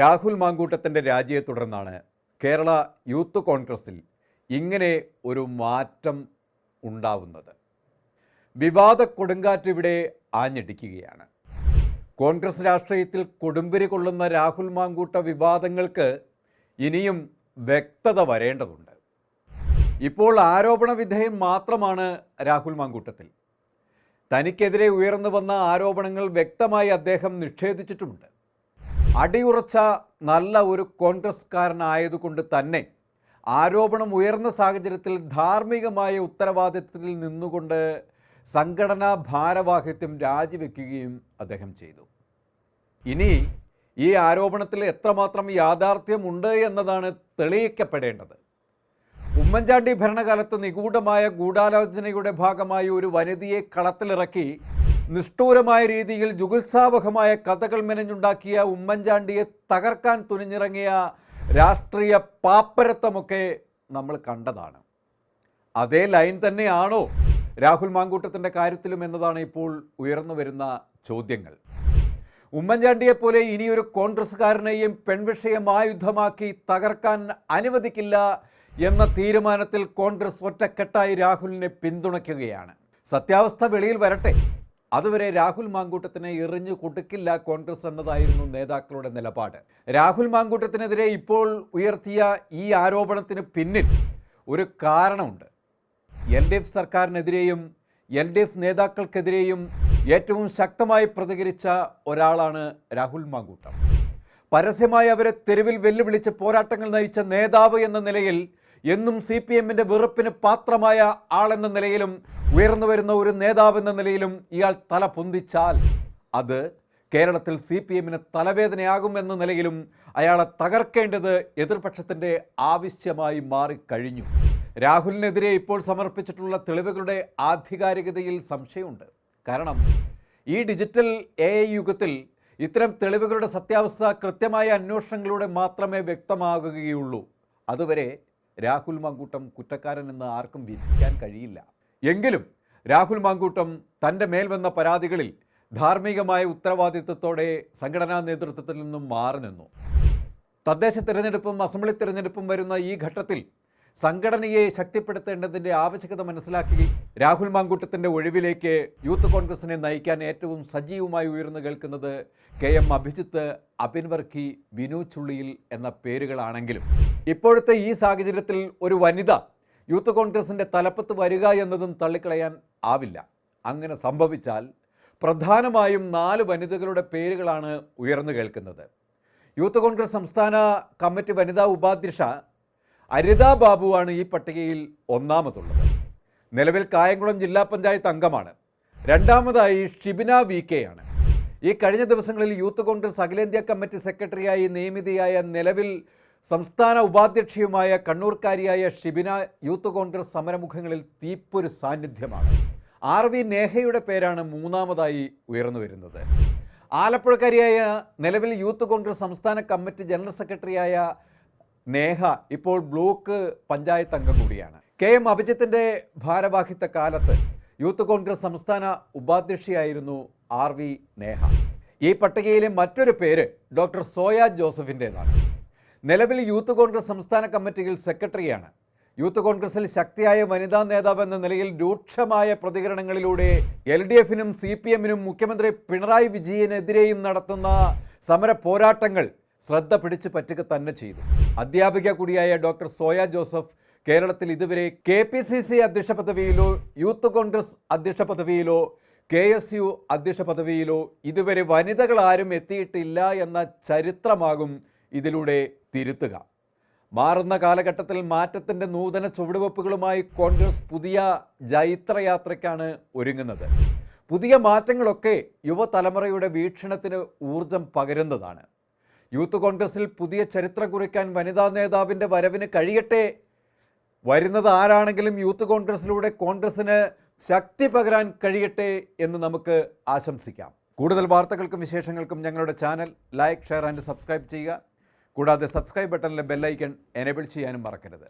രാഹുൽ മാങ്കൂട്ടത്തിൻ്റെ രാജിയെ തുടർന്നാണ് കേരള യൂത്ത് കോൺഗ്രസിൽ ഇങ്ങനെ ഒരു മാറ്റം ഉണ്ടാവുന്നത്. വിവാദ കൊടുങ്കാറ്റ് ഇവിടെ ആഞ്ഞടിക്കുകയാണ്. കോൺഗ്രസ് രാഷ്ട്രീയത്തിൽ കൊടുമ്പിരി കൊള്ളുന്ന രാഹുൽ മാങ്കൂട്ട വിവാദങ്ങൾക്ക് ഇനിയും വ്യക്തത വരേണ്ടതുണ്ട്. ഇപ്പോൾ ആരോപണ വിധേയം മാത്രമാണ് രാഹുൽ മാങ്കൂട്ടത്തിൽ. തനിക്കെതിരെ ഉയർന്നു വന്ന ആരോപണങ്ങൾ വ്യക്തമായി അദ്ദേഹം നിഷേധിച്ചിട്ടുമുണ്ട്. അടിയുറച്ച നല്ല ഒരു കോൺഗ്രസ്കാരനായതുകൊണ്ട് തന്നെ ആരോപണം ഉയർന്ന സാഹചര്യത്തിൽ ധാർമ്മികമായ ഉത്തരവാദിത്തത്തിൽ നിന്നുകൊണ്ട് സംഘടനാ ഭാരവാഹിത്വം രാജിവെക്കുകയും അദ്ദേഹം ചെയ്തു. ഇനി ഈ ആരോപണത്തിൽ എത്രമാത്രം യാഥാർത്ഥ്യമുണ്ട് എന്നതാണ് തെളിയിക്കപ്പെടേണ്ടത്. ഉമ്മൻചാണ്ടി ഭരണകാലത്ത് നിഗൂഢമായ ഗൂഢാലോചനയുടെ ഭാഗമായി ഒരു വനിതയെ കളത്തിലിറക്കി നിഷ്ഠൂരമായ രീതിയിൽ ജുഗുത്സാവഹമായ കഥകൾ മെനഞ്ഞുണ്ടാക്കിയ ഉമ്മൻചാണ്ടിയെ തകർക്കാൻ തുനിഞ്ഞിറങ്ങിയ രാഷ്ട്രീയ പാപ്പരത്വമൊക്കെ നമ്മൾ കണ്ടതാണ്. അതേ ലൈൻ തന്നെയാണോ രാഹുൽ മാങ്കൂട്ടത്തിൻ്റെ കാര്യത്തിലും എന്നതാണ് ഇപ്പോൾ ഉയർന്നു വരുന്ന ചോദ്യങ്ങൾ. ഉമ്മൻചാണ്ടിയെപ്പോലെ ഇനിയൊരു കോൺഗ്രസ്സുകാരനെയും പെൺവിഷയമായുധമാക്കി തകർക്കാൻ അനുവദിക്കില്ല എന്ന തീരുമാനത്തിൽ കോൺഗ്രസ് ഒറ്റക്കെട്ടായി രാഹുലിനെ പിന്തുണയ്ക്കുകയാണ്. സത്യാവസ്ഥ വെളിയിൽ വരട്ടെ, അതുവരെ രാഹുൽ മാങ്കൂട്ടത്തിനെ എറിഞ്ഞു കൊടുക്കില്ല കോൺഗ്രസ് എന്നതായിരുന്നു നേതാക്കളുടെ നിലപാട്. രാഹുൽ മാങ്കൂട്ടത്തിനെതിരെ ഇപ്പോൾ ഉയർത്തിയ ഈ ആരോപണത്തിന് പിന്നിൽ ഒരു കാരണമുണ്ട്. LDF സർക്കാരിനെതിരെയും LDF നേതാക്കൾക്കെതിരെയും ഏറ്റവും ശക്തമായി പ്രതികരിച്ച ഒരാളാണ് രാഹുൽ മാങ്കൂട്ടം. പരസ്യമായി അവരെ തെരുവിൽ വെല്ലുവിളിച്ച് പോരാട്ടങ്ങൾ നയിച്ച നേതാവ് എന്ന നിലയിൽ, എന്നും CPMന്റെ വെറുപ്പിന് പാത്രമായ ആളെന്ന നിലയിലും, ഉയർന്നു വരുന്ന ഒരു നേതാവെന്ന നിലയിലും ഇയാൾ തല പൊന്തിച്ചാൽ അത് കേരളത്തിൽ CPMന് തലവേദനയാകുമെന്ന നിലയിലും അയാളെ തകർക്കേണ്ടത് എതിർപക്ഷത്തിൻ്റെ ആവശ്യമായി മാറിക്കഴിഞ്ഞു. രാഹുലിനെതിരെ ഇപ്പോൾ സമർപ്പിച്ചിട്ടുള്ള തെളിവുകളുടെ ആധികാരികതയിൽ സംശയമുണ്ട്. കാരണം ഈ ഡിജിറ്റൽ AI യുഗത്തിൽ ഇത്തരം തെളിവുകളുടെ സത്യാവസ്ഥ കൃത്യമായ അന്വേഷണങ്ങളിലൂടെ മാത്രമേ വ്യക്തമാകുകയുള്ളൂ. അതുവരെ രാഹുൽ മാങ്കൂട്ടം കുറ്റക്കാരനെന്ന് ആർക്കും വിധിക്കാൻ കഴിയില്ല. എങ്കിലും രാഹുൽ മാങ്കൂട്ടം തൻ്റെ മേൽ വന്ന പരാതികളിൽ ധാർമ്മികമായ ഉത്തരവാദിത്വത്തോടെ സംഘടനാ നേതൃത്വത്തിൽ നിന്നും മാറി നിന്നു. തദ്ദേശ തിരഞ്ഞെടുപ്പും അസംബ്ലി തിരഞ്ഞെടുപ്പും വരുന്ന ഈ ഘട്ടത്തിൽ സംഘടനയെ ശക്തിപ്പെടുത്തേണ്ടതിൻ്റെ ആവശ്യകത മനസ്സിലാക്കി രാഹുൽ മാങ്കൂട്ടത്തിൻ്റെ ഒഴിവിലേക്ക് യൂത്ത് കോൺഗ്രസിനെ നയിക്കാൻ ഏറ്റവും സജീവമായി ഉയർന്നു കേൾക്കുന്നത് KM അഭിജിത്ത്, അബിൻ വർക്കി, വിനു ചുള്ളിയിൽ എന്ന പേരുകളാണെങ്കിലും ഇപ്പോഴത്തെ ഈ സാഹചര്യത്തിൽ ഒരു വനിത യൂത്ത് കോൺഗ്രസിൻ്റെ തലപ്പത്ത് വരിക എന്നതും തള്ളിക്കളയാൻ ആവില്ല. അങ്ങനെ സംഭവിച്ചാൽ പ്രധാനമായും 4 വനിതകളുടെ പേരുകളാണ് ഉയർന്നു കേൾക്കുന്നത്. യൂത്ത് കോൺഗ്രസ് സംസ്ഥാന കമ്മിറ്റി വനിതാ ഉപാധ്യക്ഷ അരിത ബാബുവാണ് ഈ പട്ടികയിൽ ഒന്നാമതുള്ളത്. നിലവിൽ കായംകുളം ജില്ലാ പഞ്ചായത്ത് അംഗമാണ്. രണ്ടാമതായി ഷിബിന VK ആണ്. ഈ കഴിഞ്ഞ ദിവസങ്ങളിൽ യൂത്ത് കോൺഗ്രസ് അഖിലേന്ത്യാ കമ്മിറ്റി സെക്രട്ടറിയായി നിയമിതയായ നിലവിൽ സംസ്ഥാന ഉപാധ്യക്ഷയുമായ കണ്ണൂർക്കാരിയായ ഷിബിന യൂത്ത് കോൺഗ്രസ് സമരമുഖങ്ങളിൽ തീപ്പൊരു സാന്നിധ്യമാണ്. RV നേഹയുടെ പേരാണ് മൂന്നാമതായി ഉയർന്നു വരുന്നത്. ആലപ്പുഴക്കാരിയായ നിലവിൽ യൂത്ത് കോൺഗ്രസ് സംസ്ഥാന കമ്മിറ്റി ജനറൽ സെക്രട്ടറിയായ നേഹ ഇപ്പോൾ ബ്ലോക്ക് പഞ്ചായത്ത് അംഗം കൂടിയാണ്. KM അഭിജിത്തിൻ്റെ ഭാരവാഹിത്വ കാലത്ത് യൂത്ത് കോൺഗ്രസ് സംസ്ഥാന ഉപാധ്യക്ഷയായിരുന്നു RV നേഹ. ഈ പട്ടികയിലെ മറ്റൊരു പേര് ഡോക്ടർ സോയ ജോസഫിൻ്റേതാണ്. നിലവിൽ യൂത്ത് കോൺഗ്രസ് സംസ്ഥാന കമ്മിറ്റിയിൽ സെക്രട്ടറിയാണ്. യൂത്ത് കോൺഗ്രസിൽ ശക്തിയായ വനിതാ നേതാവ് എന്ന നിലയിൽ രൂക്ഷമായ പ്രതികരണങ്ങളിലൂടെ LDFനും CPMനും മുഖ്യമന്ത്രി പിണറായി വിജയനെതിരെയും നടത്തുന്ന സമര പോരാട്ടങ്ങൾ ശ്രദ്ധ പിടിച്ചു പറ്റുക തന്നെ ചെയ്തു. അധ്യാപിക കൂടിയായ ഡോക്ടർ സോയ ജോസഫ് കേരളത്തിൽ ഇതുവരെ KPCC അധ്യക്ഷ പദവിയിലോ യൂത്ത് കോൺഗ്രസ് അധ്യക്ഷ പദവിയിലോ KSU അധ്യക്ഷ പദവിയിലോ ഇതുവരെ വനിതകൾ ആരും എത്തിയിട്ടില്ല എന്ന ചരിത്രമാകും ഇതിലൂടെ തിരുത്തുക. മാറുന്ന കാലഘട്ടത്തിൽ മാറ്റത്തിൻ്റെ നൂതന ചുവടുവെപ്പുകളുമായി കോൺഗ്രസ് പുതിയ ജൈത്രയാത്രയ്ക്കാണ് ഒരുങ്ങുന്നത്. പുതിയ മാറ്റങ്ങളൊക്കെ യുവതലമുറയുടെ വീക്ഷണത്തിന് ഊർജം പകരുന്നതാണ്. യൂത്ത് കോൺഗ്രസിൽ പുതിയ ചരിത്രം കുറിക്കാൻ വനിതാ നേതാവിൻ്റെ വരവിന് കഴിയട്ടെ. വരുന്നത് ആരാണെങ്കിലും യൂത്ത് കോൺഗ്രസിലൂടെ കോൺഗ്രസിന് ശക്തി പകരാൻ കഴിയട്ടെ എന്ന് നമുക്ക് ആശംസിക്കാം. കൂടുതൽ വാർത്തകൾക്കും വിശേഷങ്ങൾക്കും ഞങ്ങളുടെ channel like, share and subscribe ചെയ്യുക. കൂടാതെ സബ്സ്ക്രൈബ് ബട്ടണിലെ ബെല്ലൈക്കൺ എനേബിൾ ചെയ്യാനും മറക്കരുത്.